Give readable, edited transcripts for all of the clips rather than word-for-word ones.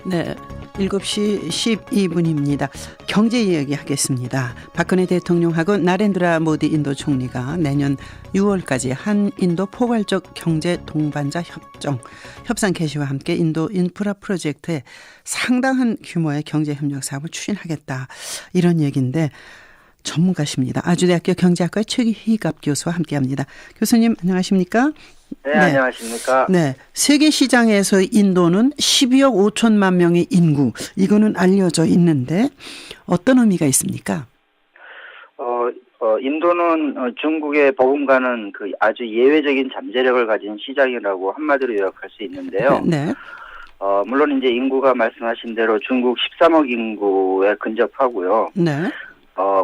네, 7시 12분입니다. 경제 이야기 하겠습니다. 박근혜 대통령하고 나렌드라 모디 인도 총리가 내년 6월까지 한인도 포괄적 경제 동반자 협상 개시와 함께 인도 인프라 프로젝트에 상당한 규모의 경제 협력 사업을 추진하겠다. 이런 얘기인데 전문가십니다. 아주대학교 경제학과 최희갑 교수와 함께합니다. 교수님 안녕하십니까? 네, 안녕하십니까? 네, 세계 시장에서 인도는 12억 5천만 명의 인구, 이거는 알려져 있는데 어떤 의미가 있습니까? 인도는 중국의 버금가는 그 아주 예외적인 잠재력을 가진 시장이라고 한마디로 요약할 수 있는데요. 네. 물론 이제 인구가 말씀하신 대로 중국 13억 인구에 근접하고요. 네.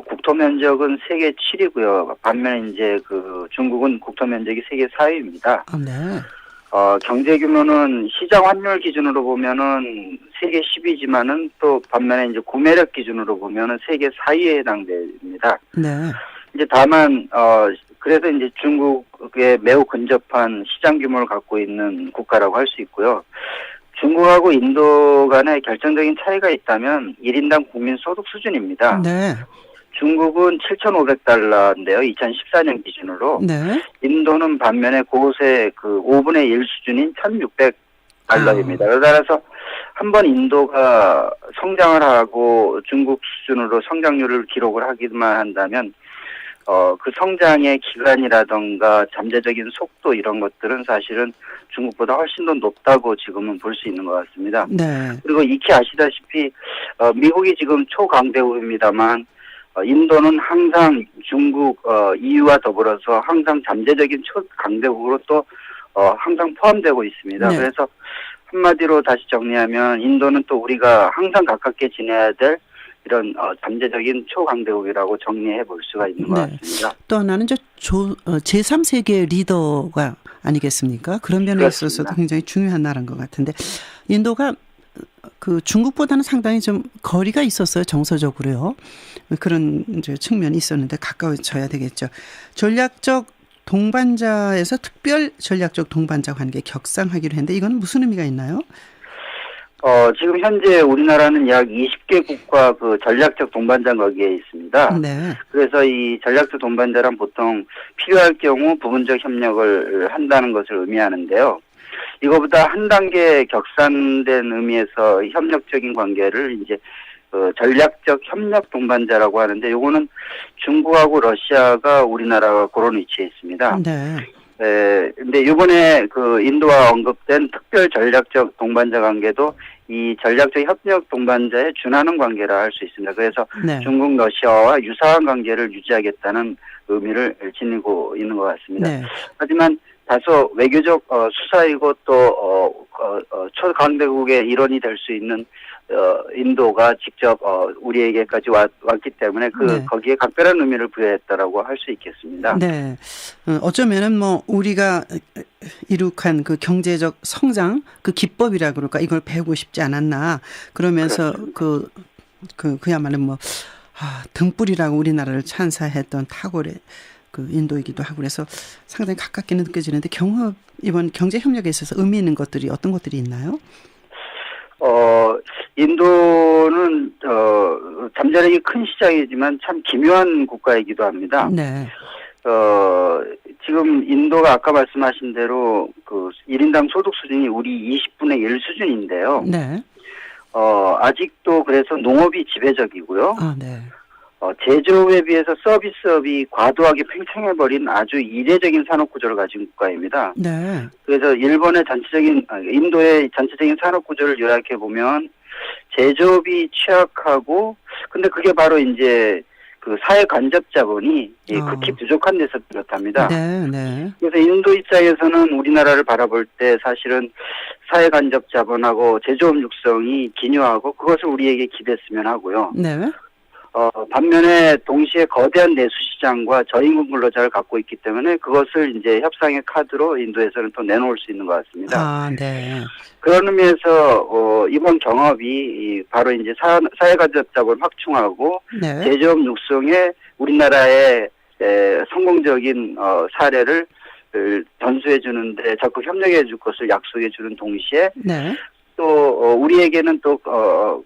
국토 면적은 세계 7위고요. 반면에 이제 그 중국은 국토 면적이 세계 4위입니다. 네. 경제 규모는 시장 환율 기준으로 보면은 세계 10위지만은 또 반면에 이제 구매력 기준으로 보면은 세계 4위에 해당됩니다. 네. 이제 다만 그래서 이제 중국에 매우 근접한 시장 규모를 갖고 있는 국가라고 할 수 있고요. 중국하고 인도 간에 결정적인 차이가 있다면 1인당 국민 소득 수준입니다. 네. 중국은 7,500달러인데요. 2014년 기준으로. 네. 인도는 반면에 그곳의 그 5분의 1 수준인 1,600달러입니다. 따라서 한번 인도가 성장을 하고 중국 수준으로 성장률을 기록을 하기만 한다면 그 성장의 기간이라던가 잠재적인 속도 이런 것들은 사실은 중국보다 훨씬 더 높다고 지금은 볼 수 있는 것 같습니다. 네. 그리고 익히 아시다시피 미국이 지금 초강대국입니다만 인도는 항상 중국, EU와 더불어서 항상 잠재적인 초강대국으로 또 항상 포함되고 있습니다. 네. 그래서 한마디로 다시 정리하면 인도는 또 우리가 항상 가깝게 지내야 될 이런 잠재적인 초강대국이라고 정리해 볼 수가 있는 것 같습니다. 또 하나는 제3세계 리더가 아니겠습니까? 그런 면에 그렇습니다. 있어서도 굉장히 중요한 나라인 것 같은데 인도가 그 중국보다는 상당히 좀 거리가 있었어요. 정서적으로요. 그런 이제 측면이 있었는데 가까워져야 되겠죠. 전략적 동반자에서 특별 전략적 동반자 관계 격상하기로 했는데 이건 무슨 의미가 있나요? 지금 현재 우리나라는 약 20개국과 그 전략적 동반자 거기에 있습니다. 네. 그래서 이 전략적 동반자란 보통 필요할 경우 부분적 협력을 한다는 것을 의미하는데요. 이거보다 한 단계 격산된 의미에서 협력적인 관계를 이제 전략적 협력 동반자라고 하는데 요거는 중국하고 러시아가 우리나라가 그런 위치에 있습니다. 네. 근데 이번에 그 인도와 언급된 특별 전략적 동반자 관계도 이 전략적 협력 동반자에 준하는 관계라 할 수 있습니다. 그래서 네. 중국, 러시아와 유사한 관계를 유지하겠다는 의미를 지니고 있는 것 같습니다. 네. 하지만 다소 외교적 수사이고 또 초강대국의 일원이 될 수 있는 인도가 직접 우리에게까지 왔기 때문에 네. 거기에 각별한 의미를 부여했다라고 할 수 있겠습니다. 네. 어쩌면은 우리가 이룩한 그 경제적 성장 그 기법이라 그럴까 이걸 배우고 싶지 않았나 그러면서 그야말로 등불이라고 우리나라를 찬사했던 타고의 그 인도이기도 하고 그래서 상당히 가깝게는 느껴지는데 이번 경제 협력에 있어서 의미 있는 것들이 어떤 것들이 있나요? 인도는 잠재력이 큰 시장이지만 참 기묘한 국가이기도 합니다. 네. 지금 인도가 아까 말씀하신 대로 그 1인당 소득 수준이 우리 20분의 1 수준인데요. 네. 아직도 그래서 농업이 지배적이고요. 네. 제조업에 비해서 서비스업이 과도하게 팽창해버린 아주 이례적인 산업구조를 가진 국가입니다. 네. 그래서 인도의 전체적인 산업구조를 요약해보면 제조업이 취약하고 근데 그게 바로 이제 그 사회 간접 자본이 극히 부족한 데서 비롯합니다. 네, 네. 그래서 인도 입장에서는 우리나라를 바라볼 때 사실은 사회 간접 자본하고 제조업 육성이 기묘하고 그것을 우리에게 기대했으면 하고요. 네. 반면에 동시에 거대한 내수 시장과 저임금 근로자를 갖고 있기 때문에 그것을 이제 협상의 카드로 인도에서는 또 내놓을 수 있는 것 같습니다. 네. 그런 의미에서 이번 경험이 바로 이제 사회간접 자본 확충하고 네. 제조업 육성에 우리나라의 성공적인 사례를 전수해 주는데 적극 협력해 줄 것을 약속해 주는 동시에 네. 또 우리에게는 또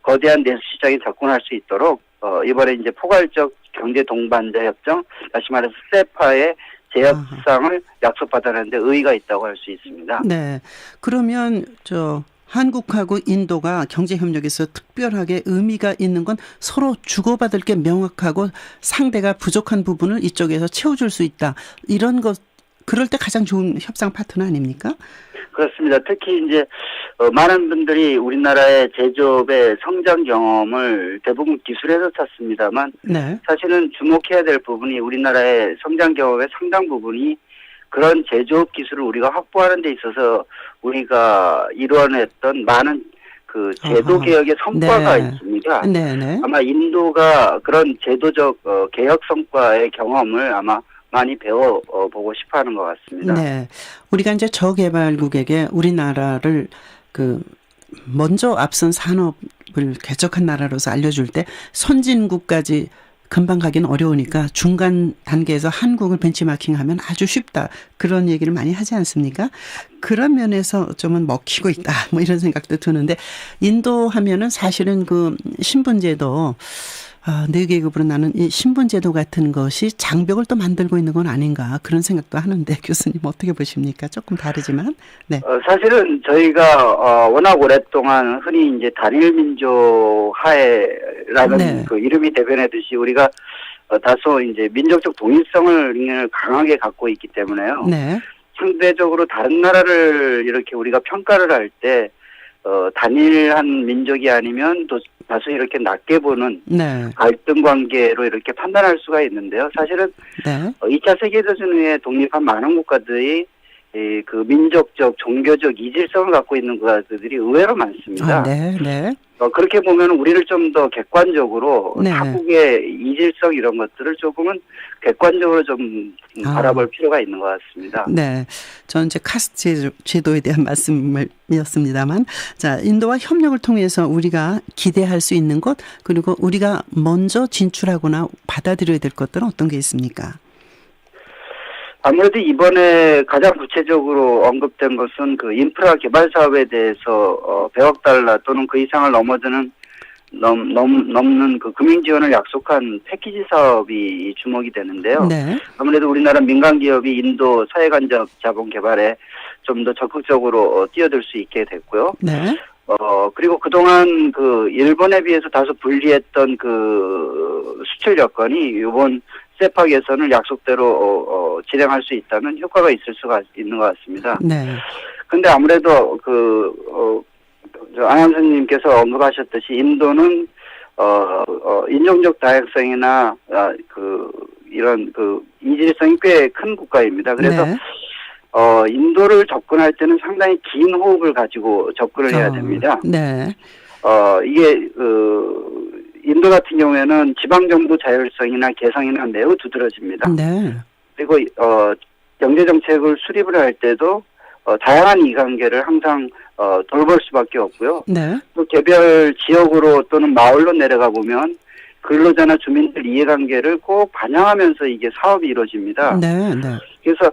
거대한 내수 시장에 접근할 수 있도록 이번에 이제 포괄적 경제 동반자 협정, 다시 말해서 세파의 재협상을 약속받아내는데 의의가 있다고 할 수 있습니다. 네. 그러면 한국하고 인도가 경제협력에서 특별하게 의미가 있는 건 서로 주고받을 게 명확하고 상대가 부족한 부분을 이쪽에서 채워줄 수 있다. 이런 것, 그럴 때 가장 좋은 협상 파트너 아닙니까? 그렇습니다. 특히 이제 많은 분들이 우리나라의 제조업의 성장 경험을 대부분 기술에서 찾습니다만 네. 사실은 주목해야 될 부분이 우리나라의 성장 경험의 상당 부분이 그런 제조업 기술을 우리가 확보하는 데 있어서 우리가 이루어냈던 많은 그 제도 개혁의 성과가 네. 있습니다. 네네. 아마 인도가 그런 제도적 개혁 성과의 경험을 아마 많이 배워보고 싶어하는 것 같습니다. 네. 우리가 이제 저개발국에게 우리나라를 먼저 앞선 산업을 개척한 나라로서 알려줄 때 선진국까지 금방 가긴 어려우니까 중간 단계에서 한국을 벤치마킹하면 아주 쉽다. 그런 얘기를 많이 하지 않습니까? 그런 면에서 좀은 먹히고 있다. 뭐 이런 생각도 드는데 인도 하면은 사실은 그 신분제도 4계급으로 나는 이 신분제도 같은 것이 장벽을 또 만들고 있는 건 아닌가 그런 생각도 하는데 교수님 어떻게 보십니까? 조금 다르지만. 네. 사실은 저희가 워낙 오랫동안 흔히 이제 단일 민족 하에라는 네. 그 이름이 대변하듯이 우리가 다소 이제 민족적 독립성을 강하게 갖고 있기 때문에요. 네. 상대적으로 다른 나라를 이렇게 우리가 평가를 할 때 단일한 민족이 아니면 또 다소 이렇게 낮게 보는 네. 갈등 관계로 이렇게 판단할 수가 있는데요. 사실은 네. 2차 세계대전 후에 독립한 많은 국가들이 그 민족적, 종교적 이질성을 갖고 있는 국가들이 의외로 많습니다. 네. 네. 그렇게 보면 우리를 좀 더 객관적으로 네. 타국의 이질성 이런 것들을 조금은 객관적으로 좀 바라볼 필요가 있는 것 같습니다. 네. 저는 이제 카스트 제도에 대한 말씀이었습니다만, 자, 인도와 협력을 통해서 우리가 기대할 수 있는 것, 그리고 우리가 먼저 진출하거나 받아들여야 될 것들은 어떤 게 있습니까? 아무래도 이번에 가장 구체적으로 언급된 것은 그 인프라 개발 사업에 대해서 100억 달러 또는 그 이상을 넘는 그 금융 지원을 약속한 패키지 사업이 주목이 되는데요. 네. 아무래도 우리나라 민간 기업이 인도 사회간접 자본 개발에 좀 더 적극적으로 뛰어들 수 있게 됐고요. 네. 그리고 그동안 그 일본에 비해서 다소 불리했던 그 수출 여건이 이번 세파 개선을 약속대로 진행할 수 있다는 효과가 있을 수가 있는 것 같습니다. 네. 근데 아무래도 안 선생님께서 언급하셨듯이 인도는 인종적 다양성이나 이런 이질성이 꽤 큰 국가입니다. 그래서 네. 인도를 접근할 때는 상당히 긴 호흡을 가지고 접근을 해야 됩니다. 네. 이게 인도 같은 경우에는 지방정부 자율성이나 개성이나 매우 두드러집니다. 네. 그리고 경제정책을 수립을 할 때도 다양한 이해관계를 항상 돌볼 수밖에 없고요. 네. 또 개별 지역으로 또는 마을로 내려가 보면 근로자나 주민들 이해관계를 꼭 반영하면서 이게 사업이 이루어집니다. 네. 네. 그래서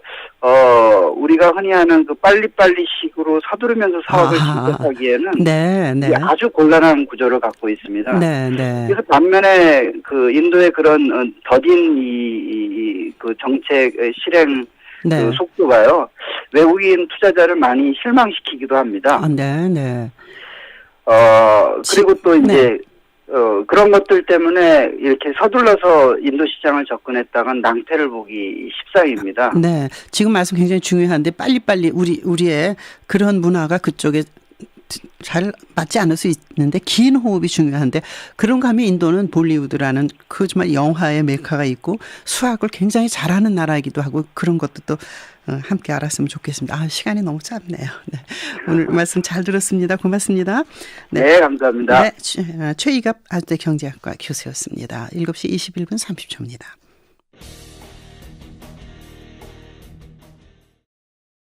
우리가 흔히 하는 그 빨리빨리식으로 서두르면서 사업을 진행하기에는 네. 네. 아주 곤란한 구조를 갖고 있습니다. 네. 네. 그래서 반면에 그 인도의 그런 더딘 그 정책 실행 네. 그 속도가요 외국인 투자자를 많이 실망시키기도 합니다. 네. 네. 그리고 또 이제 그런 것들 때문에 이렇게 서둘러서 인도 시장을 접근했다간 낭패를 보기 십상입니다. 네. 지금 말씀 굉장히 중요한데 빨리빨리 우리의 그런 문화가 그쪽에 잘 맞지 않을 수 있는데 긴 호흡이 중요한데 그런가 하면 인도는 볼리우드라는 그 정말 영화의 메카가 있고 수학을 굉장히 잘하는 나라이기도 하고 그런 것도 또 함께 알았으면 좋겠습니다. 시간이 너무 짧네요. 네. 오늘 말씀 잘 들었습니다. 고맙습니다. 네, 감사합니다. 네, 최이갑 아주대 경제학과 교수였습니다. 7시 21분 30초입니다.